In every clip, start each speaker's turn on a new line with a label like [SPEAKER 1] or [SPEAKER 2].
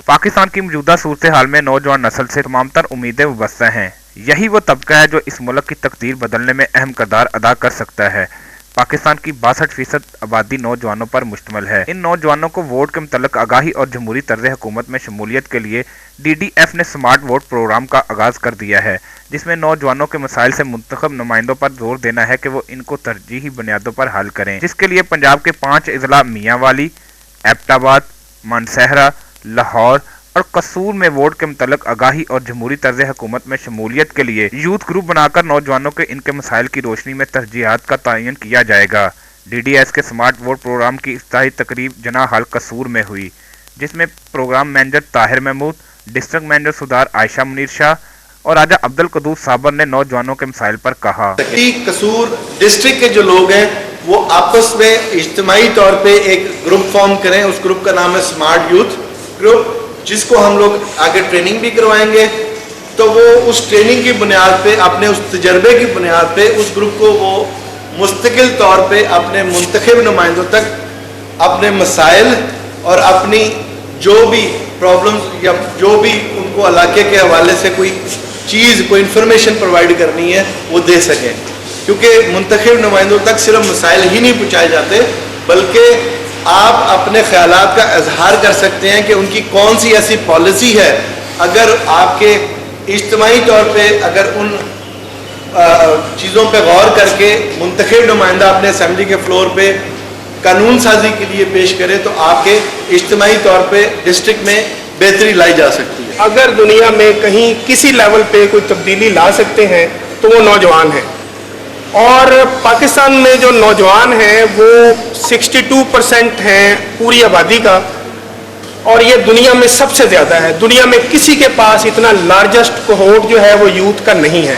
[SPEAKER 1] पाकिस्तान की मौजूदा सूरत हाल में नौजवान नस्ल से तमाम तर उम्मीदें वाबस्ता हैं। यही वो तबका है जो इस मुल्क की तकदीर बदलने में अहम किरदार अदा कर सकता है। पाकिस्तान की 62% आबादी नौजवानों पर मुश्तमिल है। इन नौजवानों को वोट के मुतल्लिक आगाही और जमहूरी तर्ज हुकूमत में शमूलियत के लिए DDF ने स्मार्ट वोट प्रोग्राम का आगाज कर दिया है, जिसमें नौजवानों के मसाइल से मुंतखब नुमाइंदों पर जोर देना है कि वो इनको तरजीही बुनियादों पर हल करें, जिसके लिए पंजाब के 5 अजला मियांवाली, एबटाबाद, मानसहरा, लाहौर और कसूर में वोट के मुतल्लिक आगाही और जमहूरी तर्ज हुकूमत में शमूलियत के लिए यूथ ग्रुप बनाकर नौजवानों के इनके मसाइल की रोशनी में तरजीहात का तयन किया जाएगा। DDS के स्मार्ट वोट प्रोग्राम की इफ्तिताही तकरीब जना हाल कसूर में हुई, जिसमें program manager Tahir Mahmood, district manager Sudhaar Ayesha Munir Shah और राजा अब्दुल कदूस साबर ने नौजवानों के मसाइल पर कहा।
[SPEAKER 2] कसूर डिस्ट्रिक्ट के जो लोग हैं वो आपस में इज्तिमाई तौर पे एक ग्रुप फॉर्म करें। उस ग्रुप का नाम है स्मार्ट यूथ ग्रुप, जिसको हम लोग आगे ट्रेनिंग भी करवाएंगे। तो वो उस ट्रेनिंग की बुनियाद पे, अपने उस तजर्बे की बुनियाद पे उस ग्रुप को वो मुस्तकिल तौर पे अपने मुंतखब नुमाइंदों तक अपने मसाइल और अपनी जो भी प्रॉब्लम्स या जो भी उनको इलाके के हवाले से कोई चीज़, कोई इंफॉर्मेशन प्रोवाइड करनी है वो दे सकें। क्योंकि मुंतखब नुमाइंदों तक सिर्फ मसाइल ही नहीं पहुँचाए जाते, बल्कि आप अपने ख्यालात का इजहार कर सकते हैं कि उनकी कौन सी ऐसी पॉलिसी है। अगर आपके इज्तिमाई तौर पे अगर उन चीज़ों पे गौर करके मुंतखब नुमाइंदा अपने असम्बली के फ्लोर पे कानून साजी के लिए पेश करे तो आपके इज्तिमाई तौर पे डिस्ट्रिक्ट में बेहतरी लाई जा सकती है।
[SPEAKER 3] अगर दुनिया में कहीं किसी लेवल पे कोई तब्दीली ला सकते हैं तो वो नौजवान हैं, और पाकिस्तान में जो नौजवान हैं वो 62% हैं पूरी आबादी का, और ये दुनिया में सबसे ज़्यादा है। दुनिया में किसी के पास इतना लार्जेस्ट कोहोर्ट जो है वो यूथ का नहीं है।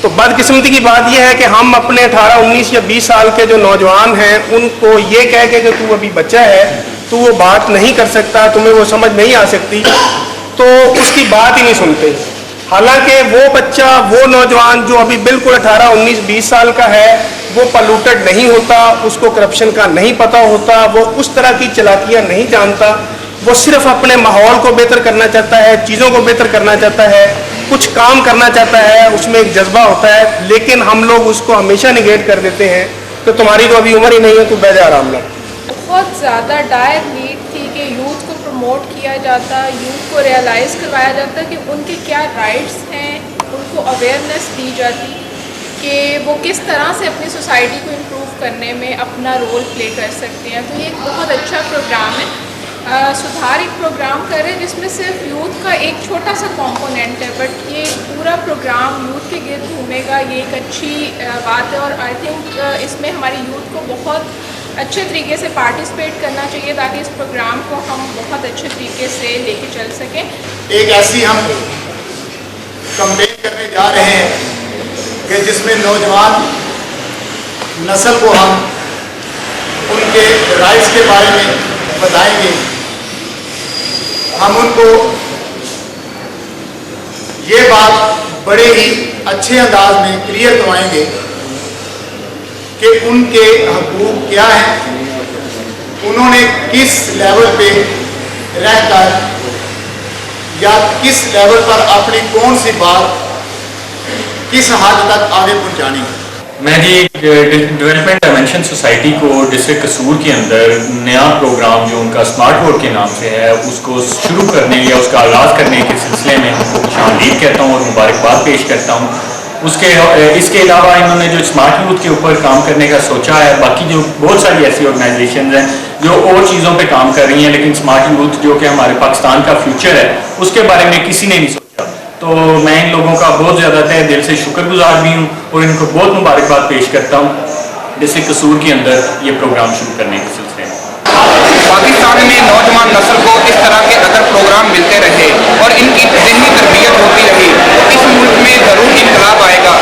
[SPEAKER 3] तो बदकिस्मती की बात यह है कि हम अपने 18, 19 या 20 साल के जो नौजवान हैं उनको ये कह के कि तू अभी बच्चा है, तू वो बात नहीं कर सकता, तुम्हें वो समझ नहीं आ सकती, तो उसकी बात ही नहीं सुनते। हालांकि वो बच्चा, वो नौजवान जो अभी बिल्कुल 18, 19, 20 साल का है, वो पॉल्यूटेड नहीं होता, उसको करप्शन का नहीं पता होता, वो उस तरह की चालाकियाँ नहीं जानता, वो सिर्फ अपने माहौल को बेहतर करना चाहता है, चीज़ों को बेहतर करना चाहता है, कुछ काम करना चाहता है, उसमें एक जज्बा होता है। लेकिन हम लोग उसको हमेशा निगेट कर देते हैं तो तुम्हारी तो अभी उम्र ही नहीं है, तू बैठ आराम लग।
[SPEAKER 4] बहुत ज़्यादा डायर नीड थी कि यूथ को प्रमोट किया जाता, यूथ को रियलाइज़ करवाया जाता कि उनके क्या राइट्स हैं, उनको अवेयरनेस दी जाती कि वो किस तरह से अपनी सोसाइटी को इम्प्रूव करने में अपना रोल प्ले कर सकते हैं। तो ये एक बहुत अच्छा प्रोग्राम है। सुधार एक प्रोग्राम कर रहे हैं जिसमें सिर्फ यूथ का एक छोटा सा कंपोनेंट है, बट ये पूरा प्रोग्राम यूथ के गिर्द घूमेगा। ये एक अच्छी बात है, और आई थिंक इसमें हमारी यूथ को बहुत अच्छे तरीके से पार्टिसिपेट करना चाहिए ताकि इस प्रोग्राम को हम बहुत अच्छे तरीके से लेके चल सकें।
[SPEAKER 5] एक ऐसी हम कैंपेन करने जा रहे हैं कि जिसमें नौजवान नस्ल को हम उनके राइट्स के बारे में बताएंगे। हम उनको ये बात बड़े ही अच्छे अंदाज में क्लियर करवाएंगे कि उनके हकूक क्या हैं, उन्होंने किस लेवल पे रहकर या किस लेवल पर अपनी कौन सी बात किस हद तक आगे पहुंचानी है।
[SPEAKER 6] मैं जी डेवलपमेंट डायमेंशन सोसाइटी को डिस्ट्रिक्ट कसूर के अंदर नया प्रोग्राम जो उनका स्मार्ट वोट के नाम से है उसको शुरू करने या उसका आगाज़ करने के सिलसिले में उनको खुशामदीद कहता हूँ और मुबारकबाद पेश करता हूँ। इसके अलावा इन्होंने जो स्मार्ट यूथ के ऊपर काम करने का सोचा है, बाकी जो बहुत सारी ऐसी ऑर्गेनाइजेशन हैं जो और चीज़ों पे काम कर रही हैं, लेकिन स्मार्ट यूथ जो कि हमारे पाकिस्तान का फ्यूचर है उसके बारे में किसी ने नहीं सोचा। तो मैं इन लोगों का बहुत ज़्यादा तहे दिल से शुक्रगुजार भी हूँ और इनको बहुत मुबारकबाद पेश करता हूँ डिस्ट्रिक्ट कसूर के अंदर ये प्रोग्राम शुरू करने के सिलसिले में।
[SPEAKER 7] पाकिस्तान में नौजवान नस्ल को इस तरह के अगर प्रोग्राम मिलते रहे और इनकी ज़हनी तरबियत होती रही तो इस मुल्क में ज़रूर इनकलाब आएगा।